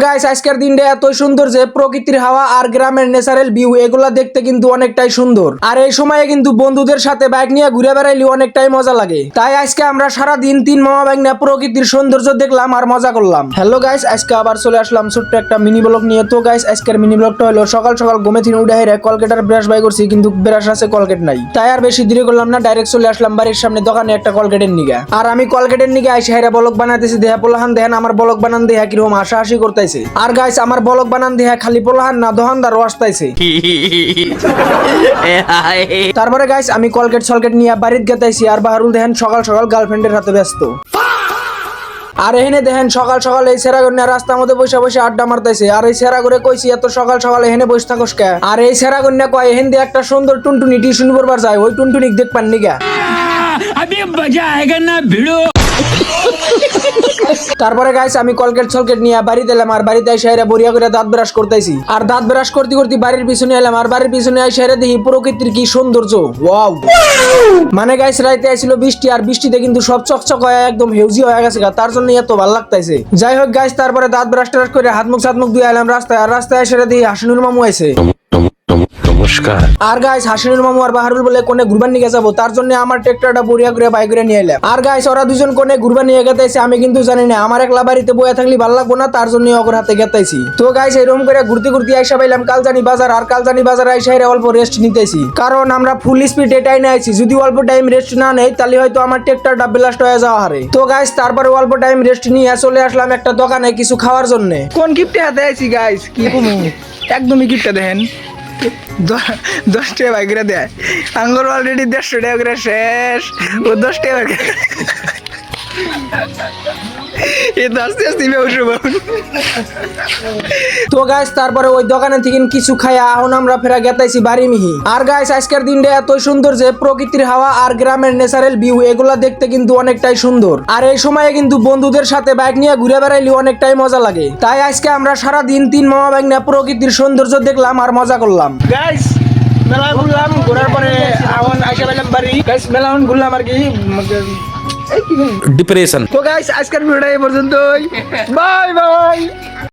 Guys আজকের দিনটা এত সুন্দর যে প্রকৃতির হাওয়া আর গ্রামের ন্যাচারাল ভিউ এগুলা দেখতে কিন্তু অনেকটাই সুন্দর। আর এই সময়ে কিন্তু বন্ধুদের সাথে বাইক নিয়ে ঘুরে বেড়াইলে অনেকটাই মজা লাগে। তাই আজকে আমরা সারা দিন 3 মামা বাইক নিয়ে প্রকৃতির সৌন্দর্য দেখলাম আর মজা করলাম। হ্যালো গাইস, আজকে আবার চলে আসলাম ছোট্ট একটা মিনি ব্লগ নিয়ে। তো গাইস আজকের মিনি ব্লগটা হলো সকাল সকাল ঘুমে থেকে উঠে হেরে কলকাতার ব্রাশ বাই করছি, কিন্তু ব্রাশ আছে কলগেট নাই। তাই আর বেশি দেরি করলাম না, ডাইরেক্ট চলে আসলাম বাড়ির সামনে দোকানে একটা কলগেটের নিগা। আর আমি কলগেটের নিগা আইসা হেরে ব্লগ বানাইতেছি। দেহা পোলাহান দেখেন আমার ব্লগ বানান দেহা কিরকম হাসাহাসি করতেছে। আর গাইস আমার ব্লগ বানান দেহা খালি পোলাহান না দোকানদার আসতেছে। তারপরে গাইস আমি কলগেট সলগেট নিয়ে বাড়িতে গেতাইছি। আর বাহারুল দেখেন সকাল সকাল গার্লফ্রেন্ডের হাতে ব্যস্ত। আর এখানে দেখেন সকাল সকাল এই সেরাগন্যা রাস্তার মধ্যে বসে বসে আড্ডা মারতেছে। আর এই সেরা করে কইছি এত সকাল সকাল এখানে বসে থাকস কে? আর এই সেরাগন্যা কয় এখান দিয়ে একটা সুন্দর টুনটুনি টিউশন পড়বার যায়, ওই টুনটুনিক দেখ পান নিগা। তারপরে গাইস আমি কলগেট সলগেট নিয়ে বাড়িতে এলাম। আর বাড়িতে এসে বড়িয়া করে দাঁত ব্রাশ করতেছি। আর দাঁত ব্রাশ করতে করতে বাড়ির পিছনে এলাম। আর বাড়ির পিছনে এসে দেখি প্রকৃতির কি সৌন্দর্য, ওয়াও। মানে গাইস রাইতে আসছিল বৃষ্টি, আর বৃষ্টিতে কিন্তু সব চকচক হয়ে একদম হেউজি হয়ে গেছে, তার জন্য এত ভালো লাগতেছে। যাই হোক গাইস তারপরে দাঁত ব্রাশ টাশ করে হাত মুখ ধুয়ে এলাম রাস্তায়। আর রাস্তায় এসে দেখি হাসিনুর মামু আছে। নমস্কার। আর গাইস হাসিনুর মামু আর বাহারুল বলে কোনে ঘুরবার নিয়ে যাবো, তার জন্য আমার ট্রাক্টরটা বড়িয়া করে বাইক করে নিয়ে এলাম। আর গাইস ওরা দুজন কোনে ঘুরবার নিয়ে গেতাইছে আমি কিন্তু জানি না। আমার একলা বাড়িতে বইয়া থাকলে ভালো লাগবো না, তার জন্য ওর হাতে গেতাইছি। তো গাইস এরকম করে ঘুরতে ঘুরতে আইসা পাইলাম কালজানি বাজার। আর কালজানি বাজার আইসা অল্প রেস্ট নিতেছি, কারণ আমরা ফুল স্পিড এটাই না আইছি। যদি অল্প টাইম রেস্ট না নেই তাহলে হয়তো আমার ট্রাক্টরটা ব্লাস্ট হয়ে যাওয়া হারে। তো গাইস তারপরে অল্প টাইম রেস্ট নিয়ে চলে আসলাম একটা দোকানে কিছু খাওয়ার জন্য। কোন গিফটে হাতে আইছি গাইস, কি কমু একদমই গিফটটা দেখেন 10 টাকা বাইকরা দেয়। আঙ্গুর অলরেডি 150 টাকা করে শেষ, ও 10 টাকা তো গাইস তারপরে ওই দোকানে থেকে কিছু খাইয়া এখন আমরা ফেরা গেতাইছি বাড়ি মিহি। আর গাইস আজকের দিনটা এত সুন্দর যে প্রকৃতির হাওয়া আর গ্রামের ন্যাচারাল ভিউ এগুলা দেখতে কিন্তু অনেকটাই সুন্দর। আর এই সময়ে কিন্তু বন্ধুদের সাথে বাইক নিয়ে ঘুরে বেড়াইলে অনেকটাই মজা লাগে। তাই আজকে আমরা সারা দিন 3 মামা বাইক নিয়ে প্রকৃতির সৌন্দর্য দেখলাম আর মজা করলাম। গাইস মেলা ঘুরলাম, ঘোরার পরে এখন আইসা পেলাম বাড়ি। গাইস মেলা ঘুরলাম আর কি ডিপ্রেশন। তো গাইস আজকের ভিডিওটা এই পর্যন্তই, বাই বাই।